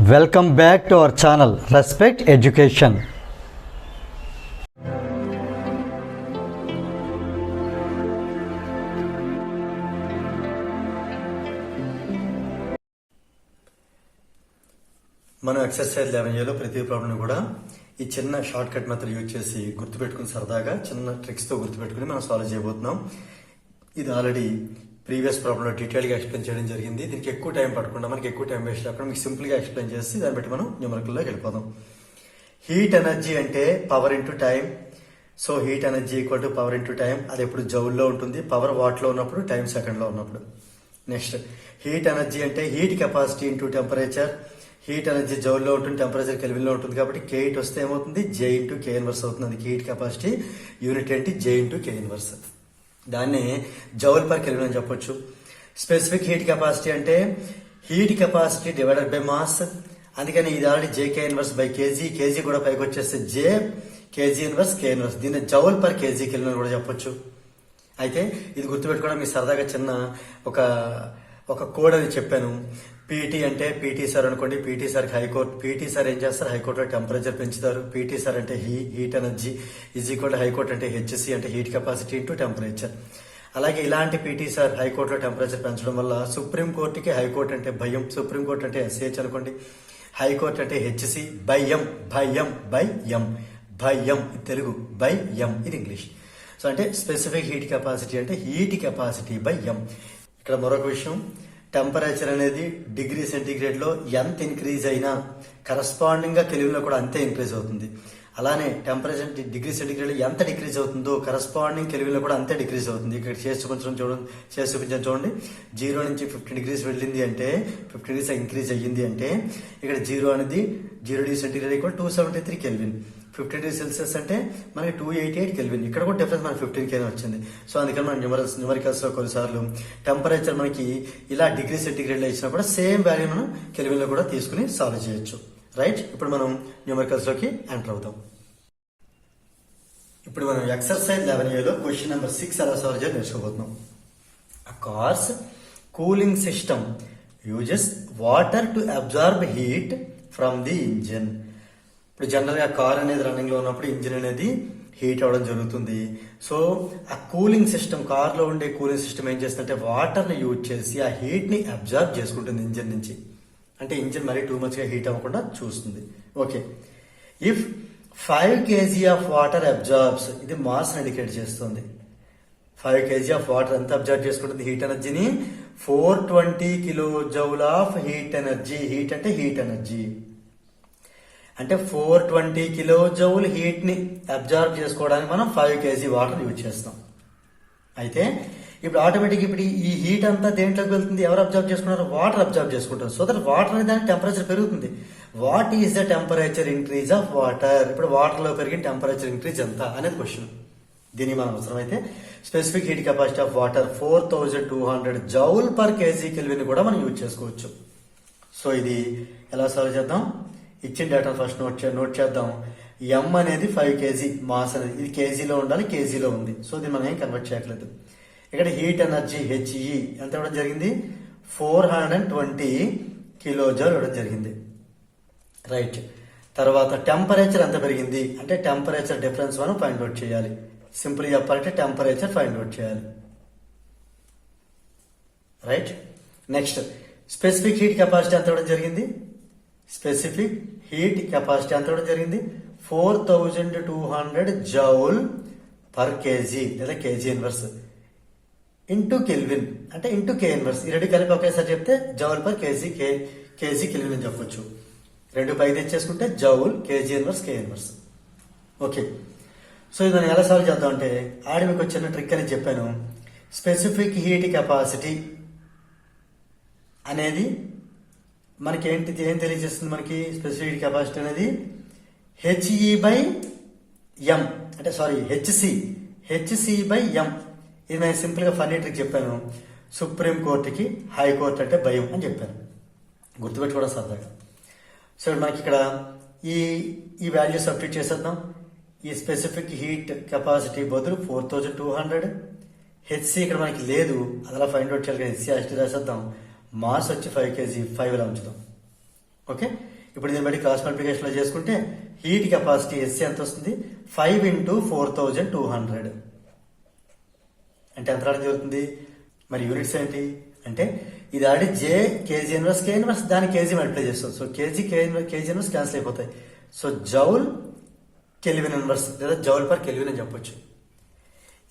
Welcome back to our channel respect education. మనం exercise 11లో ప్రతి problem కూడా ఈ చిన్న షార్ట్ కట్ మెథడ్ యూజ్ చేసి గుర్తుపెట్టుకుని సరదాగా చిన్న ట్రిక్స్తో గుర్తుపెట్టుకుని మనం సాల్వ్ చేయబోతున్నాం. ఇది ఆల్రెడీ ప్రీవియస్ ప్రాబ్లంలో డీటెయిల్గా ఎక్స్ప్లెయిన్ చేయడం జరిగింది. దీనికి ఎక్కువ టైం పడకుండా మనకి ఎక్కువ టైం వేస్ట్ అక్కడ మీకు సింపుల్గా ఎక్స్ప్లెయిన్ చేసి దాన్ని బట్టి మనం న్యూమరికల్లోకి వెళ్ళిపోదాం. హీట్ ఎనర్జీ అంటే power into time. So heat energy equal to power into time. అది ఎప్పుడు జౌల్లో ఉంటుంది, పవర్ వాట్లో ఉన్నప్పుడు, టైం సెకండ్లో ఉన్నప్పుడు. నెక్స్ట్ హీట్ ఎనర్జీ అంటే heat capacity into temperature. Heat energy జౌల్లో ఉంటుంది, టెంపరేచర్ కెల్విన్లో ఉంటుంది కాబట్టి K వస్తే ఏమవుతుంది, J ఇంటూ K ఇన్వర్స్ అవుతుంది. హీట్ కెపాసిటీ యూనిట్ ఏంటి, J ఇంటూ K ఇన్వర్స్. దాన్ని జౌల్ పర్ కెల్విన్ అని చెప్పొచ్చు. స్పెసిఫిక్ హీట్ కెపాసిటీ అంటే heat capacity divided by mass. అందుకని ఇది already JK inverse by KG. KG కూడా పైకి వచ్చేస్తే J KG inverse K inverse. దీన్ని జౌల్ పర్ కేజీ కెల్విన్ కూడా చెప్పొచ్చు. అయితే ఇది గుర్తుపెట్టుకోవడం మీ సరదాగా చిన్న ఒక కోడ్ అని చెప్పాను. పీటీ అంటే పీటీ సార్ అనుకోండి. PT sir high court. PT sir ఏం చేస్తారు, హైకోర్టులో టెంపరేచర్ పెంచుతారు. పీటీ సార్ అంటే heat energy is equal high court అంటే HC అంటే హీట్ కెపాసిటీ ఇంటూ టెంపరేచర్. అలాగే ఇలాంటి పీటీ సార్ హైకోర్టులో టెంపరేచర్ పెంచడం వల్ల సుప్రీం కోర్టుకి హైకోర్టు అంటే భయం. సుప్రీం కోర్టు అంటే SH అనుకోండి. హైకోర్టు అంటే HC భయం. భయం ఇది తెలుగు, బై ఎం ఇది ఇంగ్లీష్. సో అంటే స్పెసిఫిక్ హీట్ కెపాసిటీ అంటే హీట్ కెపాసిటీ బై ఎం. ఇక్కడ మరొక విషయం, టెంపరేచర్ అనేది డిగ్రీ సెంటీగ్రేడ్ లో ఎంత ఇంక్రీజ్ అయినా కరస్పాండింగ్ గా కెల్విన్ లో కూడా అంతే ఇంక్రీజ్ అవుతుంది. అలానే టెంపరేచర్ డిగ్రీ సెంటీగ్రేడ్ లో ఎంత డిక్రీజ్ అవుతుందో కరస్పాండింగ్ కెల్విన్ లో కూడా అంతే డిక్రీజ్ అవుతుంది. ఇక్కడ చేసి చూపించడం చూడండి. 0 నుంచి 15 డిగ్రీస్ వెళ్ళింది అంటే 15 డిగ్రీస్ ఇంక్రీజ్ అయ్యింది అంటే ఇక్కడ 0 అనేది 0 degree centigrade equal 273 kelvin. 15 degree Celsius అంటే మనకి 288 కెల్విన్. ఇక్కడ కూడా డిఫరెన్స్ మనకి 15 కెల్విన్ వచ్చింది. సో అందుకని మనం న్యూమరికల్స్ లో కొన్నిసార్లు టెంపరేచర్ మనకి ఇలా డిగ్రీ సెంటీగ్రేడ్ లో ఇచ్చినా కూడా సేమ్ వాల్యూ మనం కెల్విన్ లో కూడా తీసుకుని సాల్వ్ చేయొచ్చు. రైట్, ఇప్పుడు మనం న్యూమరికల్స్ లోకి ఎంటర్ అవుతాం. ఇప్పుడు మనం ఎక్సర్సైజ్ 11లో క్వశ్చన్ నెంబర్ 6 ఎలా సాల్వ్ చేయాలి నేర్చుకోబోతున్నాం. Cars cooling system uses water to absorb heat from the engine. ఇప్పుడు జనరల్ గా కార్ అనేది రన్నింగ్ లో ఉన్నప్పుడు ఇంజిన్ అనేది హీట్ అవడం జరుగుతుంది. సో ఆ కూలింగ్ సిస్టమ్, కార్ లో ఉండే కూలింగ్ సిస్టమ్ ఏం చేస్తుందంటే వాటర్ ని యూజ్ చేసి ఆ హీట్ ని అబ్జర్వ్ చేసుకుంటుంది ఇంజిన్ నుంచి. అంటే ఇంజిన్ మరీ టూ మచ్ గా హీట్ అవ్వకుండా చూస్తుంది. Okay, if 5 kg of water absorbs, ఇది మాస్ ఇండికేట్ చేస్తుంది. 5 kg ఆఫ్ వాటర్ ఎంత అబ్జర్వ్ చేసుకుంటుంది హీట్ ఎనర్జీని, 420 kilojoule of heat energy. Heat అంటే హీట్ ఎనర్జీ అంటే 420 కిలోజౌల్ హీట్ ని అబ్జర్వ్ చేసుకోవడానికి మనం 5 kg వాటర్ యూజ్ చేస్తాం. అయితే ఇప్పుడు ఆటోమేటిక్ ఇప్పుడు ఈ హీట్ అంతా దేంట్లోకి వెళ్తుంది, ఎవరు అబ్జర్వ్ చేసుకున్నారు, వాటర్ అబ్జర్వ్ చేసుకుంటారు. సో దట్ వాటర్ అనేది దానికి టెంపరేచర్ పెరుగుతుంది. What is the temperature increase of water? ఇప్పుడు వాటర్ లో పెరిగిన టెంపరేచర్ ఇంక్రీజ్ ఎంత అనేది క్వశ్చన్. దీనికి మనం అవసరమైతే specific heat capacity of water 4200 joule per KG kelvin కూడా మనం యూజ్ చేసుకోవచ్చు. సో ఇది ఎలా సాల్వ్ చేద్దాం, ఇచ్చిన డేటా ఫస్ట్ నోట్ చేద్దాం. ఎం అనేది 5 kg, మాస్ అనేది ఇది కేజీలో ఉండాలి, కేజీలో ఉంది. సో దీన్ని మనం ఏం కన్వర్ట్ చేయట్లేదు. ఇక్కడ హీట్ ఎనర్జీ HE ఎంత ఇవ్వడం జరిగింది, 420 కిలోజౌల్ ఇవ్వడం జరిగింది. రైట్, తర్వాత టెంపరేచర్ ఎంత పెరిగింది అంటే టెంపరేచర్ డిఫరెన్స్ మనం ఫైండ్ అవుట్ చేయాలి. సింపుల్ చెప్పాలంటే టెంపరేచర్ ఫైండ్ అవుట్ చేయాలి. Right, next specific heat capacity ఎంత ఇవ్వడం జరిగింది, స్పెసిఫిక్ హీట్ కెపాసిటీ ఎంత ఇవ్వడం జరిగింది 4200 జౌల్ పర్ కేజీ లేదా కేజీ ఇన్వర్స్ ఇంటూ కెల్విన్ అంటే ఇంటూ K ఇన్వర్స్. ఈ రెండు కలిపి ఒకేసారి చెప్తే జౌల్ పర్ కేజీ కెల్విన్ అని చెప్పొచ్చు. రెండు పైకి తెచ్చేసుకుంటే joule KG inverse K inverse. Okay, so ఇది మనం ఎలా సాల్వ్ చేద్దాం అంటే ఆడి మీకు చిన్న ట్రిక్ అని చెప్పాను. స్పెసిఫిక్ హీట్ కెపాసిటీ అనేది మనకి ఏంటి, ఏం తెలియజేస్తుంది మనకి, స్పెసిఫిక్ హీట్ కెపాసిటీ అనేది HE బై ఎం అంటే సారీ HC బై ఎం. ఇది నేను సింపుల్ గా ఫన్నీ ట్రిక్ చెప్పాను. సుప్రీం కోర్టుకి హైకోర్టు అంటే భయం అని చెప్పాను, గుర్తుపెట్టుకోవడం సరదాగా. సో మనకి ఇక్కడ ఈ వాల్యూ సబ్స్టిట్యూట్ చేసేద్దాం. ఈ స్పెసిఫిక్ హీట్ కెపాసిటీ బదులు 4200, HC ఇక్కడ మనకి లేదు, అలా ఫైండ్ అవుట్ చేయాలి. HC రాసేద్దాం. మాస్ వచ్చి 5 kg, 5 ఇలా ఉంచుదాం. ఓకే, ఇప్పుడు దీన్ని బట్టి క్రాస్ మల్టిప్లికేషన్లో చేసుకుంటే హీట్ కెపాసిటీ ఎస్సీ ఎంత వస్తుంది? 5 × 4200 అంటే ఎంత రావడం జరుగుతుంది? మరి యూనిట్స్ ఏంటి అంటే ఇది ఆడి జే కేజీ ఇన్వర్స్ కే ఇన్వర్స్ దాని కేజీ మల్టిప్లై చేస్తాం. So KG KG inverse cancel అయిపోతాయి. సో జౌల్ కెల్విన్ ఇన్వర్స్ లేదా జౌల్ పర్ కెల్విన్ అని చెప్పొచ్చు.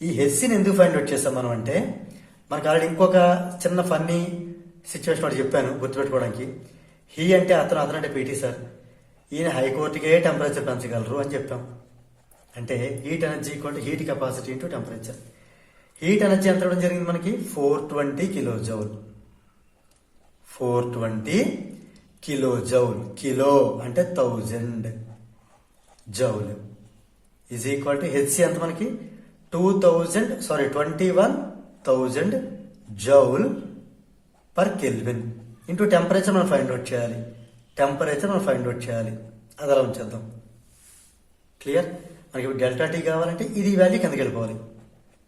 ఈ హెచ్సిని ఎందుకు ఫైండ్ అవుట్ చేస్తాం మనం అంటే మనకు ఆల్రెడీ ఇంకొక చిన్న ఫన్నీ సిచ్యువేషన్ ఒకటి చెప్పాను గుర్తుపెట్టుకోవడానికి. హీ అంటే అతను అంటే పీటీ సార్, ఈయన హైకోర్టుకే టెంపరేచర్ పెంచగలరు అని చెప్పాం. అంటే heat energy equal heat capacity into temperature. Heat energy ఎంత ఇవ్వడం జరిగింది మనకి? 420 kilo joule. 420 kilo joule. Kilo అంటే 1000 joule is equal to HC ఎంత మనకి? 21,000 joule per kelvin into temperature మనం ఫైండ్ అవుట్ చేయాలి. అది అలా ఉంచేద్దాం. క్లియర్? మనకి ఇప్పుడు డెల్టా టీ కావాలంటే ఇది వాల్యూ కిందకి వెళ్ళిపోవాలి.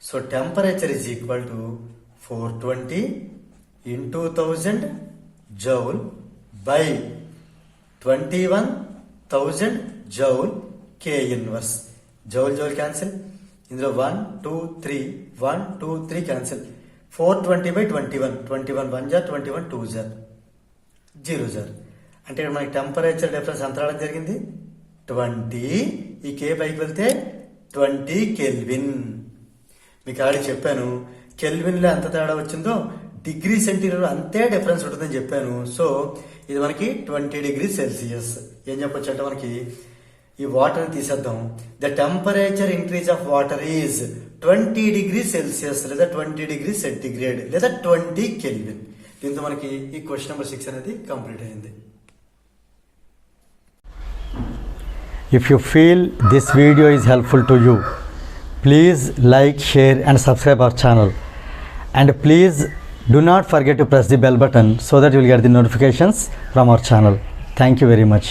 So temperature is equal to 420 into 1000 joule by 21,000 joule K inverse. Joule cancel, ఇందులో 1 2 3 క్యాన్సిల్. 420/21 21 1 జా 21 2 జా 0 జా. అంటే మనకి టెంపరేచర్ డిఫరెన్స్ ఎంత రావడం జరిగింది? 20. ఈ కే పైకి వెళ్తే 20 కెల్విన్. మీకు ఆల్రెడీ చెప్పాను కెల్విన్లో ఎంత తేడా వచ్చిందో డిగ్రీ సెంటీగ్రేడ్ అంతే డిఫరెన్స్ ఉంటుందని చెప్పాను. సో ఇది మనకి 20 డిగ్రీ సెల్సియస్. ఏం చెప్పొచ్చు అంటే మనకి ఈ వాటర్ తీసేద్దాం. The temperature increase of water is 20 degree Celsius లేదా 20 డిగ్రీ సెంటిగ్రేడ్ లేదా 20 కెల్విన్. దీంతో మనకి ఈ క్వశ్చన్ నెంబర్ 6 అనేది కంప్లీట్ అయింది. If you feel this video is helpful to you, please like, share and subscribe our channel. And please do not forget to press the bell button so that you will get the notifications from our channel. Thank you very much.